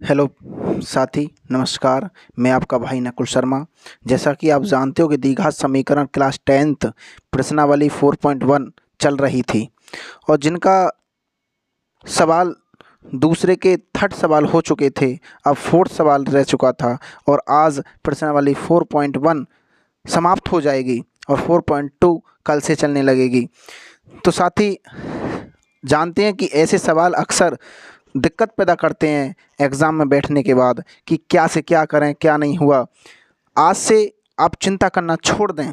Hello साथी, नमस्कार। मैं आपका भाई नकुल शर्मा। जैसा कि आप जानते हो कि द्विघात समीकरण क्लास 10th प्रश्नावली 4.1 चल रही थी और जिनका सवाल दूसरे के थर्ड सवाल हो चुके थे, अब फोर्थ सवाल रह चुका था और आज प्रश्नावली 4.1 समाप्त हो जाएगी और 4.2 कल से चलने लगेगी। तो साथी, जानते हैं कि ऐसे सवाल अक्सर दिक्कत पैदा करते हैं एग्ज़ाम में बैठने के बाद कि क्या से क्या करें, क्या नहीं हुआ। आज से आप चिंता करना छोड़ दें।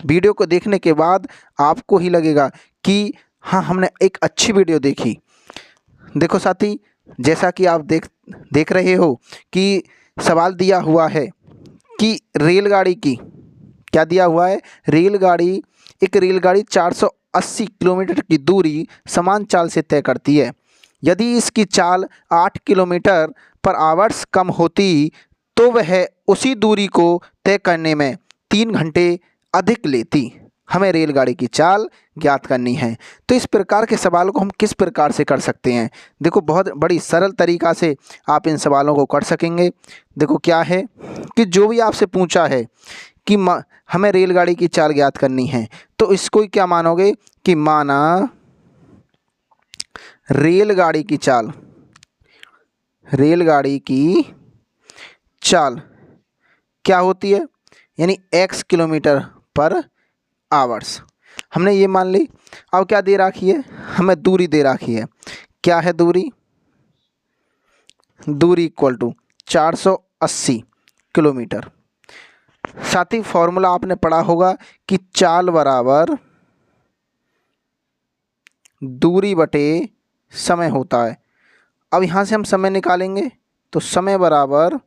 वीडियो को देखने के बाद आपको ही लगेगा कि हाँ, हमने एक अच्छी वीडियो देखी। देखो साथी, जैसा कि आप देख रहे हो कि सवाल दिया हुआ है कि रेलगाड़ी की क्या दिया हुआ है। एक रेलगाड़ी 480 किलोमीटर की दूरी समान चाल से तय करती है। यदि इसकी चाल 8 किलोमीटर पर आवर्स कम होती तो वह उसी दूरी को तय करने में 3 घंटे अधिक लेती। हमें रेलगाड़ी की चाल ज्ञात करनी है। तो इस प्रकार के सवालों को हम किस प्रकार से कर सकते हैं। देखो, बहुत बड़ी सरल तरीक़ा से आप इन सवालों को कर सकेंगे। देखो क्या है कि जो भी आपसे पूछा है कि हमें रेलगाड़ी की चाल ज्ञात करनी है, तो इसको क्या मानोगे कि माना रेलगाड़ी की चाल क्या होती है, यानी x किलोमीटर पर आवर्स हमने ये मान ली। अब क्या दे रखी है, हमें दूरी दे रखी है। क्या है दूरी इक्वल टू 480 किलोमीटर। साथ ही फॉर्मूला आपने पढ़ा होगा कि चाल बराबर दूरी बटे समय होता है। अब यहाँ से हम समय निकालेंगे तो समय बराबर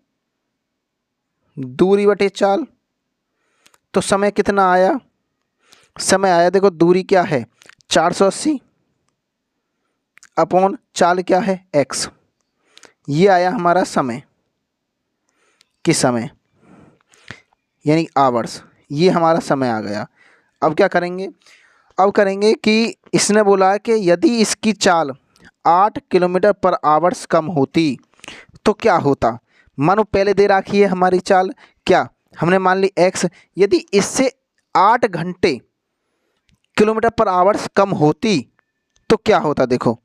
दूरी बटे चाल। तो समय कितना आया, समय आया, देखो दूरी क्या है 480 अपॉन चाल क्या है x। ये आया हमारा समय यानी आवर्स। ये हमारा समय आ गया। अब क्या करेंगे, अब करेंगे कि इसने बोला है कि यदि इसकी चाल 8 किलोमीटर पर आवर्स कम होती तो क्या होता। मानो पहले दे रखी है हमारी चाल, क्या हमने मान ली x। यदि इससे 8 घंटे किलोमीटर पर आवर्स कम होती तो क्या होता। देखो,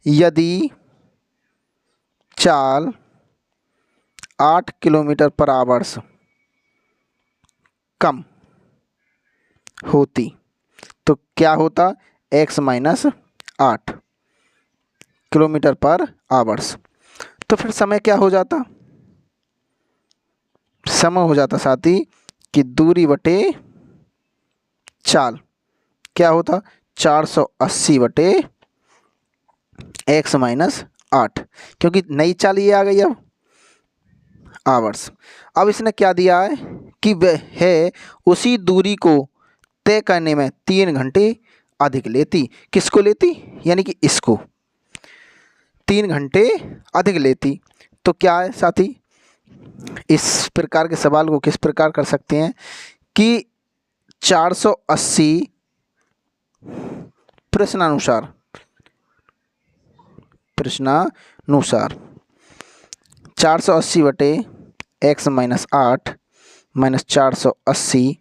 यदि चाल 8 किलोमीटर पर आवर्स कम होती तो क्या होता, x माइनस 8 किलोमीटर पर आवर्स। तो फिर समय क्या हो जाता, समय हो जाता साथी कि दूरी बटे चाल क्या होता 480 बटे x माइनस 8, क्योंकि नई चाल ये आ गई अब आवर्स। अब इसने क्या दिया है कि वह है उसी दूरी को तय करने में 3 घंटे अधिक लेती। किसको लेती, यानी कि इसको 3 घंटे अधिक लेती। तो क्या है साथी, इस प्रकार के सवाल को किस प्रकार कर सकते हैं कि 480 प्रश्नानुसार 480 बटे x माइनस 8 माइनस 480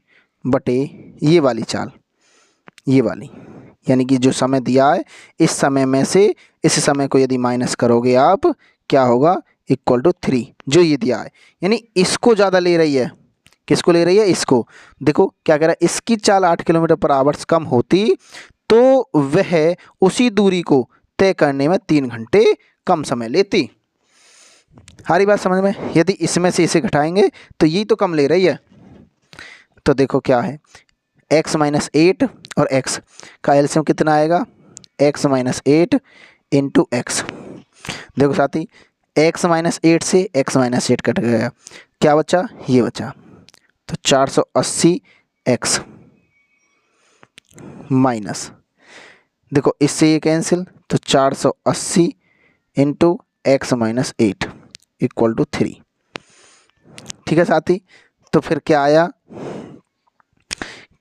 बटे ये वाली चाल, ये वाली, यानी कि जो समय दिया है इस समय में से इस समय को यदि माइनस करोगे आप, क्या होगा इक्वल टू 3, जो ये दिया है। यानी इसको ज़्यादा ले रही है। किसको ले रही है, इसको। देखो क्या कह रहा है, इसकी चाल 8 किलोमीटर पर आवर्स कम होती तो वह उसी दूरी को तय करने में 3 घंटे कम समय लेती। हमारी बात समझ में। यदि इसमें से इसे घटाएंगे तो यही तो कम ले रही है। तो देखो क्या है, x माइनस 8 और x का एलसीएम कितना आएगा, x माइनस 8 इंटू एक्स। देखो साथी, x माइनस 8 से x माइनस 8 कट गया, क्या बचा, ये बचा। तो 480 x माइनस, देखो इससे ये कैंसिल, तो 480 into x minus 8 equal to 3। ठीक है साथी, तो फिर क्या आया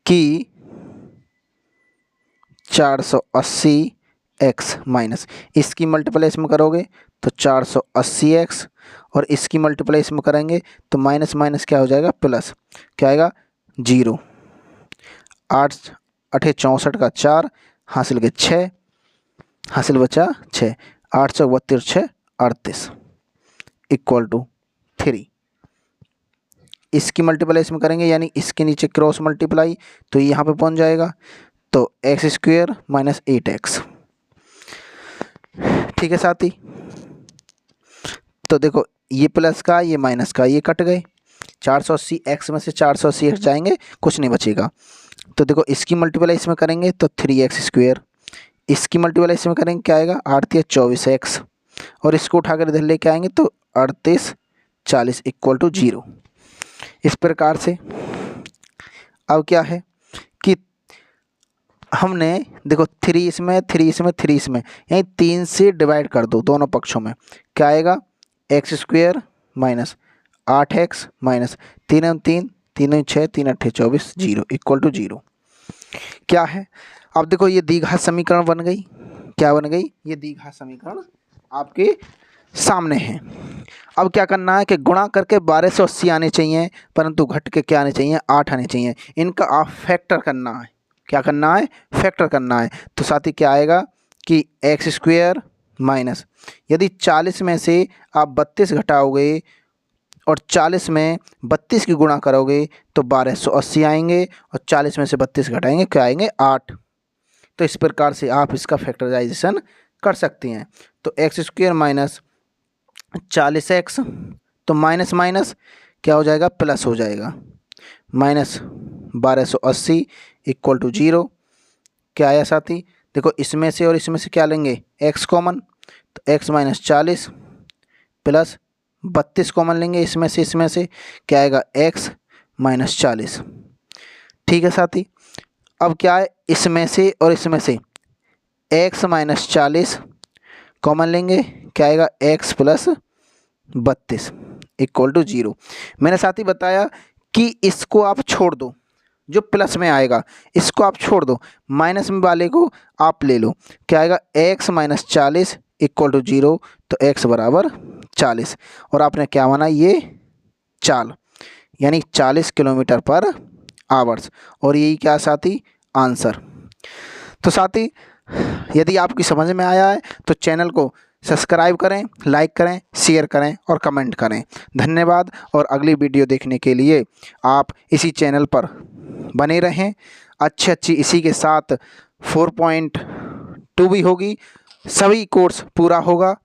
कि 480 एक्स माइनस इसकी मल्टीप्लाई इसमें करोगे तो 480x और इसकी मल्टीप्लाई इसमें करेंगे तो माइनस माइनस क्या हो जाएगा प्लस, क्या आएगा 0। 8 8 64 का 4 हासिल के 6 हासिल बचा 6, 8 चौक 32 6 38 इक्वल टू 3। इसकी मल्टीप्लाई इसमें करेंगे यानी इसके नीचे क्रॉस मल्टीप्लाई तो यहाँ पे पहुँच जाएगा तो एक्स स्क्वायर माइनस 8x। ठीक है साथी, तो देखो ये प्लस का ये माइनस का ये कट गए, 480 x में से 480 x जाएंगे कुछ नहीं बचेगा। तो देखो इसकी मल्टीप्लाई इसमें करेंगे तो 3x स्क्वायर, इसकी मल्टीप्लाई इसमें करेंगे क्या आएगा 8 या 24x और इसको उठाकर इधर लेके आएंगे तो 38 40 इक्वल टू 0। इस प्रकार से अब क्या है कि हमने देखो 3 इसमें 3 इसमें 3 इसमें यानी 3 से डिवाइड कर दो दोनों पक्षों में, क्या आएगा x square minus 8x minus 3 3 3 6 3 8 24 0 equal to 0। क्या है अब देखो ये द्विघात समीकरण बन गई, क्या बन गई ये द्विघात समीकरण आपके सामने है। अब क्या करना है कि गुणा करके 1280 आने चाहिए परंतु घट के क्या आने चाहिए 8 आने चाहिए, इनका आप फैक्टर करना है। क्या करना है फैक्टर करना है। तो साथ ही क्या आएगा कि एक्स स्क्वायर माइनस यदि 40 में से आप 32 घटाओगे और 40 में 32 की गुणा करोगे तो 1280 आएंगे और 40 में से 32 घटाएंगे क्या आएंगे 8। तो इस प्रकार से आप इसका फैक्टराइजेशन कर सकते हैं। तो एक्स स्क्वायर माइनस 40x तो माइनस माइनस क्या हो जाएगा प्लस हो जाएगा, माइनस 1280 इक्वल टू 0। क्या आया साथी देखो इसमें से और इसमें से क्या लेंगे x कॉमन तो x माइनस 40 प्लस 32 कॉमन लेंगे इसमें से क्या आएगा x माइनस 40। ठीक है साथी, अब क्या है इसमें से और इसमें से x माइनस 40 कॉमन लेंगे क्या आएगा x प्लस 32 इक्वल टू 0। मैंने साथ ही बताया कि इसको आप छोड़ दो, जो प्लस में आएगा इसको आप छोड़ दो, माइनस में वाले को आप ले लो, क्या आएगा x माइनस 40 इक्वल टू 0। तो x बराबर 40 और आपने क्या माना ये चाल यानी 40 किलोमीटर पर आवर्स और यही क्या साथी आंसर। तो साथी यदि आपकी समझ में आया है तो चैनल को सब्सक्राइब करें, लाइक करें, शेयर करें और कमेंट करें। धन्यवाद और अगली वीडियो देखने के लिए आप इसी चैनल पर बने रहें। अच्छी इसी के साथ 4.2 भी होगी, सभी कोर्स पूरा होगा।